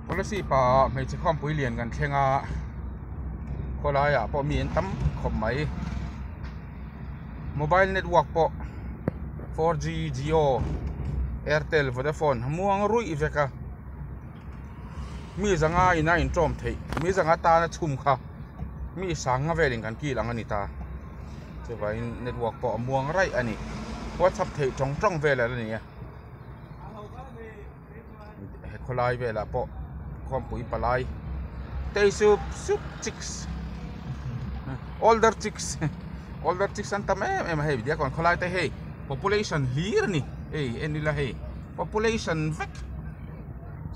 Kolasib-ah Hmeichhe Khawmpui Lian kan thenga kholai po mi en tam khom mai mobile network po 4G Jio Airtel Vodafone hamuang rui veka mi zanga ina in trom thei mi zanga ta na chum kha mi sanga velin kan ki lang ani ta chewai network po muang rai ani WhatsApp thei tong vela ni kholai vela po Khawmpui palai tei sup chicks older chicks antam em hei dia kon kholai te hei population hlir ni ei enila hei population vek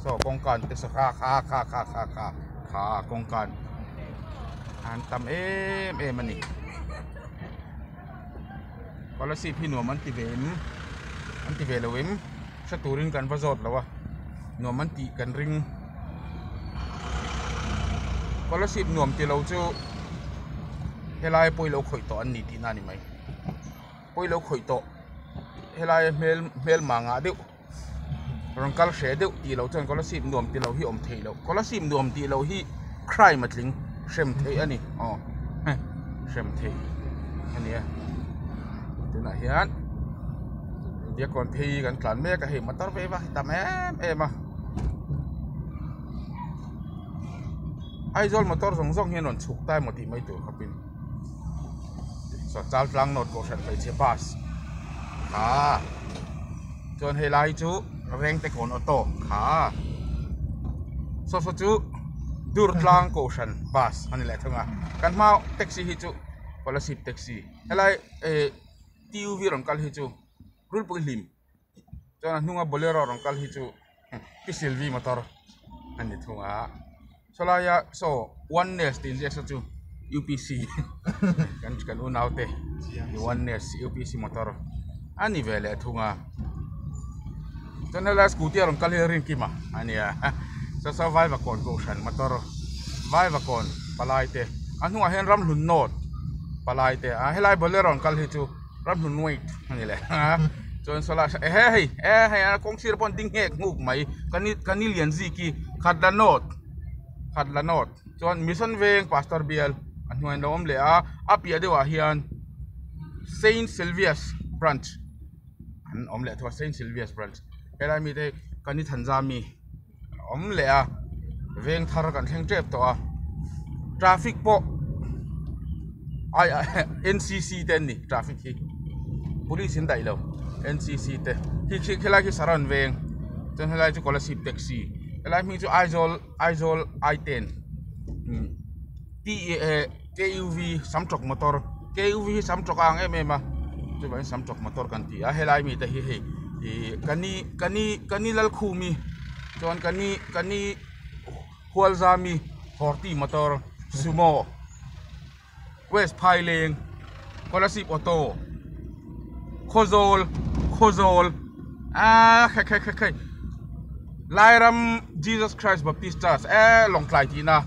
so kongkan te sa kha kongkan antam em ani Kolasib hinom anti velawim sa turin kan vazot lawa no manti kan ring Kolasib nuam ti lo chu helai poilo khoi to an ni ti na ni mai poilo khoi to helai mel manga deu rangkal she deu ti lo chen Kolasib nuam ti lo hi om thei lo Kolasib nuam ti lo hi cry matling shem thei ani shem thei ani tu na hian dia kon thei kan tlan me ka he motor ve wa tam em Aizol motor zong hian on chuk tai moti mai tur khapin so chal tlang not Kohhran pe che bus chon helai chu reng te kon auto so chu dur tlang Kohhran bus ani le thanga kan mau taxi hi chu Kolasib taxi helai TUV rongkal hi chu rul pu hlim chon hnunga bolero rongkal hi chu PCLV motor ani thunga solaya so one nest in just to UPC kan unaute one nest UPC motor ani vele thunga chonela scooter ron kalherin kima ania so survive kon Kohhran motor vibe kon palaite anunga hen ram hun not palaite helai bolero ron kalhi chu ram hun wait ani le chon sola hey kong sir pon ding hek nguk mai kanil yan ziki khadla not chon mission veng pastor bial anhuan lom le apia dewa hian Saint Sylvia's branch an omle to Saint Sylvia's branch ela mi te kani thanjami omle veng thar kan theng trep to traffic po NCC ten ni traffic hi police in dai lo NCC te hi khela ki saran veng chen helai chu Kolasib taxi helai mi chu Aizol I10 KUV samchok motor KUV samchok ang em chu bai samchok motor kan ti helai mi te hi kani lal khumi chon kani hualzami horti motor sumo West Piling Kolasib auto khozol khai Lairam Jesus Christ Baptist Church long klai ti na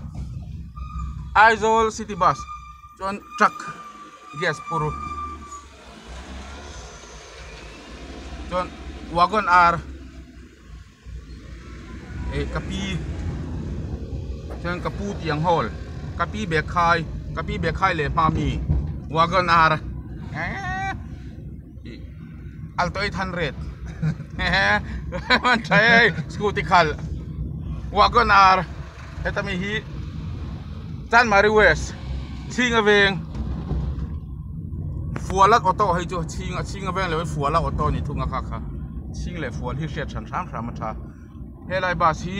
Aizol city bus chon truck gas puru chon wagon R kapi chon kapu tiang hol kapi bekhai le mami wagon R Alto 800 man try scooty khal wagon R etami hi chan mari west chinga veng fualak auto hai chu chinga veng le fuala auto ni thunga kha ching le fual hi shet chan sam tha helai bus hi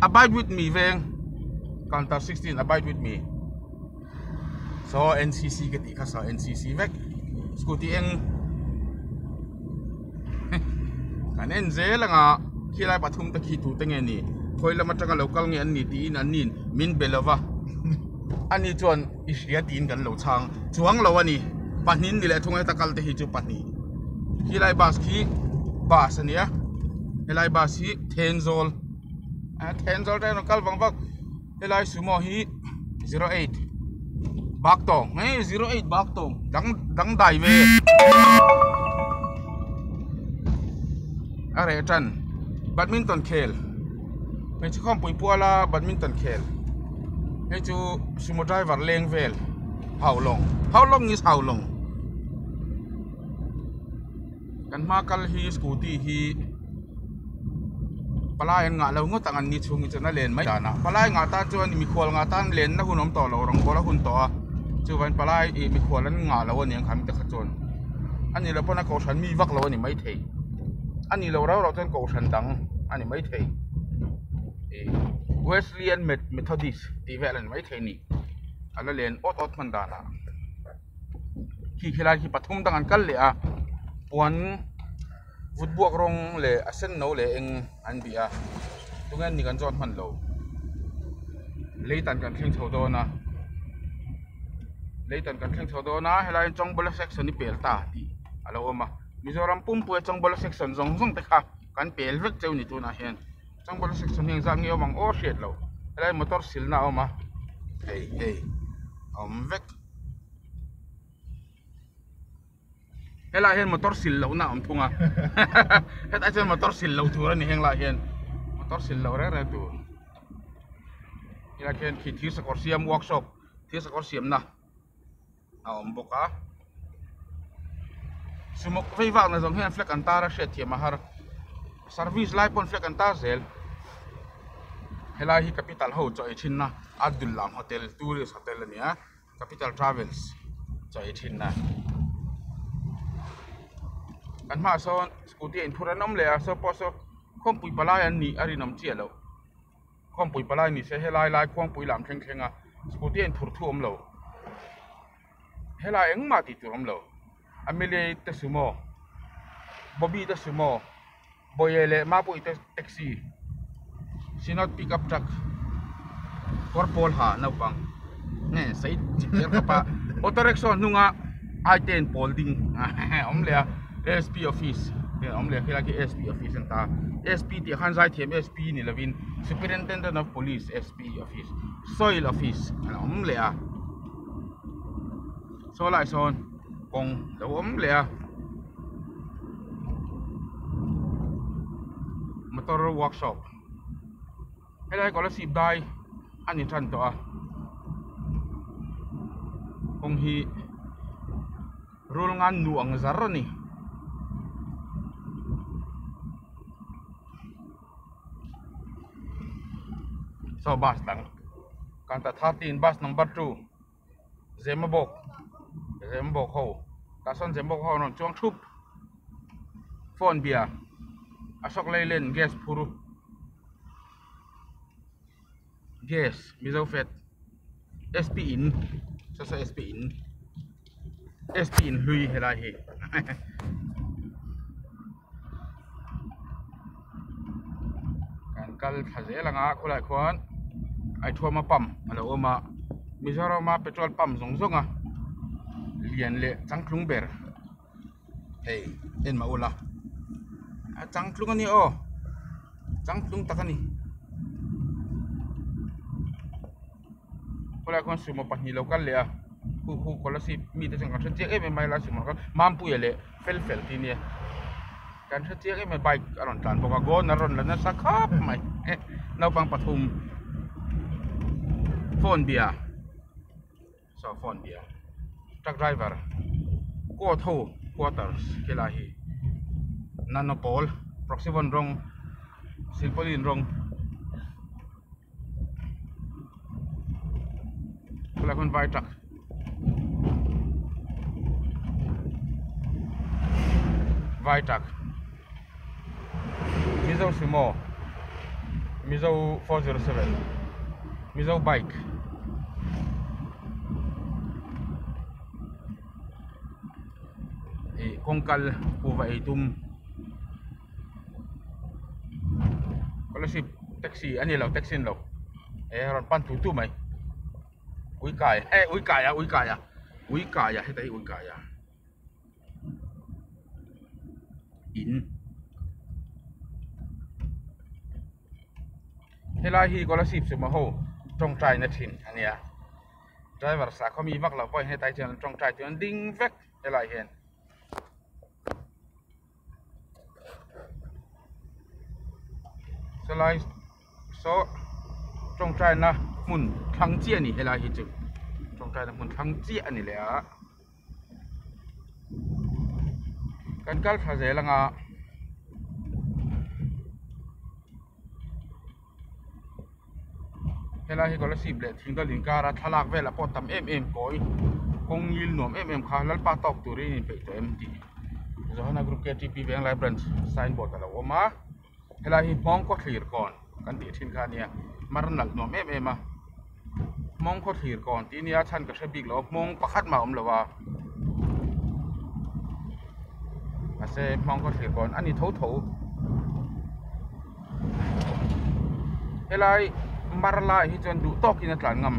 abide with me veng counter 16 abide with me so NCC ke ti kha sa NCC vek scooty eng kanen zelanga khilai pathum ta khi tu tenge ni khoila matanga local nge anni ti in anin min belova ani chon isria tin kan lo chang chuang lo ani panin dile thungai takal te hi chu pani khilai bas khi bas ania helai bas hi tenzol te no kal bang bak helai sumo hi 08 baktong 08 baktong dang dai ve are chan badminton khel Hmeichhe Khawmpui puala badminton khel he chu sumo driver leng vel how long is how long kan makal hi scooty hi palai nga lo ngo tangan ni chungi chana len mai dana palai nga ta chuan mi khol nga tan len na hunom to lo rong bola hun to a chu van palai mi kholan nga lo ani ang kham ta khachon ani lo pona Kohhran mi vak lo ani mai thei ani lo ro chen Kohhran dang ani mai thei Wesleyan Methodist ti velan mai thei ni ala len ot man dana ki khilai ki pathum dangan kal le a puan vutbuak rong le asen no le eng an bia tungan ni kan jon man lo leitan kan thleng thodona helai chong bola section ni pel ta ti alo oma Mizoram pumpu chong bola section zong te kha kan pel vek cheu ni tu na hian chong bola section heng zang nge mang o shet lo helai motor sil na oma hey vek helai hian motor sil lo na thunga hetai chen motor sil lo tur ani heng la hian motor sil lo re tu ila ken khi thi sakor siam workshop thi sakor siam na boka sumok veiwa na zong hian flek antara shet thiam a har service lai pon flek anta zel helai hi capital ho choi thinna Abdullam hotel tourist hotel ania capital travels choi thinna kan ma son scooty in phuranom le a so poso Khawmpui palai an ni arinom chialo Khawmpui palai ni se helai lai Khawmpui lam thleng a scooty in phur thuam lo helai eng ma ti tuam lo amile te sumo bobby te sumo boyele ma pui te taxi sinot pick up truck korpol ha no pang ne sai cher ka pa auto rickshaw nunga i10 polding omle SP office omle khila ki SP office anta SP ti khan zai them SP ni lovin superintendent of police SP office soil office omle so lai son kong lo omle motor workshop helai Kolasib-ah ani than to kong hi rul ngan nu ang zar ni so bus lang kanta 13 bus number 2 Zemabok ho kason Zemabok ho non chuang thup phone bia asok leilen gas puru gas Mizofet SP in so SP in hui helai hi kan kal khaze langa khulai khwan ai thoma pam alo oma Mizoram ma petrol pump zonga lian le changklung ber hey en ma ula changklung ani changklung takani khulai khwan sumo pahni local le hu Kolasib mi te chang chek e mai la sumo mampu ele fel ti ni kan chek e bike aron tan boka go na ron la na sakhap mai nau pang pathum phone bia so phone bia truck driver quarters kelahi nanopol proximon rong silpolin rong kelakon Vitak Mizo Sumo Mizo 407 Mizo bike kongkal kuva itum Kolasib taxi ani lo taxi lo ron pan tu mai ui kaya hetai ui kaya in helai hi Kolasib suma ho trong trai na thin ania driver sa khomi vak lo poi hetai chen trong trai chen ding vek helai hen so trong trai na mun thang chia ni helai hi chu trong trai na mun thang chia ani le a kan kal tha je langa helai hi Kolasib le thing dal in kara thalak vela pot tam koi kong yil nom kha lal pa tok turi ni pe tem ti zohana group KTP beng lai branch signboard ala oma helai hi mong ko thlir kon kan ti thin kha nia maran lak nom a mong ko thlir kon ti nia chan ka thebik lo mong pakhat ma lawa ase mong ko thlir kon ani tho helai marla hi chon du tok in atlan ngam